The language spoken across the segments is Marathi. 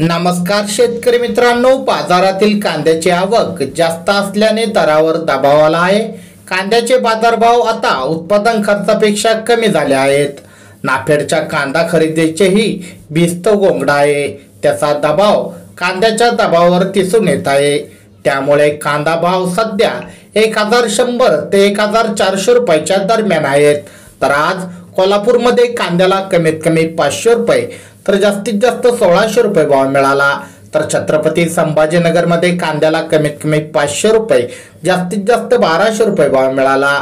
नमस्कार शेतकरी मित्रांनो, बाजारातील कांद्याची आवक जास्त असल्याने दरावर दबाव आला आहे। कांद्याचे बाजारभाव आता उत्पादन खर्चापेक्षा कमी झाले आहेत। नाफेडच्या कांदा खरेदीचेही भिस्त गोंगडा आहे। त्याचा दबाव कांद्याच्या दबावावर दिसून येत आहे। त्यामुळे कांदा भाव सध्या 1100 ते 1400 रुपयाच्या दरम्यान आहेत। तर आज कोल्हापूरमध्ये कांद्याला कमीत कमी 500 रुपये तर जास्तीत जास्त 1600 रुपये भाव मिळाला। तर छत्रपती संभाजीनगरमध्ये कांद्याला कमीत कमी 500 रुपये जास्तीत जास्त 1200 रुपये भाव मिळाला।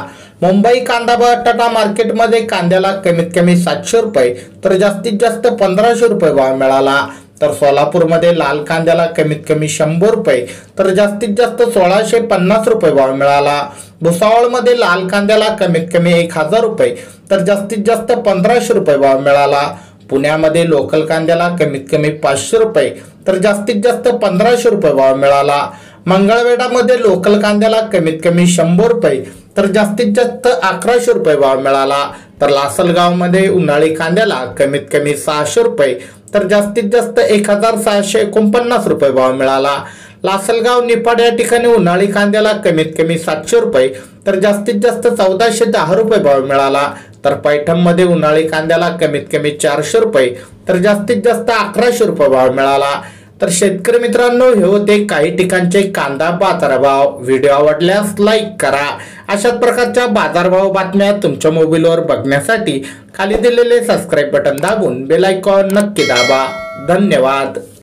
मुंबई कांदा बटाटा मार्केटमध्ये कांद्याला कमीत कमी 700 रुपये तर जास्तीत जास्त 1500 रुपये भाव मिळाला। तर सोलापूरमध्ये लाल कांद्याला कमीत कमी 100 रुपये तर जास्तीत जास्त 1650 रुपये भाव मिळाला। भुसावळमध्ये लाल कांद्याला कमीत कमी 1000 रुपये तर जास्तीत जास्त 1500 रुपये भाव मिळाला। पुण्यामध्ये लोकल कांद्याला कमीत कमी 500 रुपये तर जास्तीत जास्त 1500 रुपये भाव मिळाला। मंगळवेढामध्ये लोकल कांद्याला कमीत कमी 100 रुपये तर जास्तीत जास्त 1100 रुपये भाव मिळाला। तर लासलगावमध्ये उन्हाळी कांद्याला कमीत कमी 600 रुपये तर जास्तीत जास्त 1649 रुपये भाव मिळाला। लासलगाव निफाड या ठिकाणी उन्हाळी कांद्याला कमीत कमी 700 रुपये तर जास्तीत जास्त 1410 रुपये भाव मिळाला। तर पैठणमध्ये उन्हाळी कांद्याला कमीत कमी 400 रुपये तर जास्तीत जास्त 1100 रुपये भाव मिळाला। तर शेतकरी मित्रांनो, हे होते काही ठिकाणचे कांदा बाजारभाव। व्हिडिओ आवडल्यास लाईक करा। अशाच प्रकारच्या बाजारभाव बातम्या तुमच्या मोबाईलवर बघण्यासाठी खाली दिलेले सबस्क्राईब बटन दाबून बेल आयकॉन नक्की दाबा। धन्यवाद।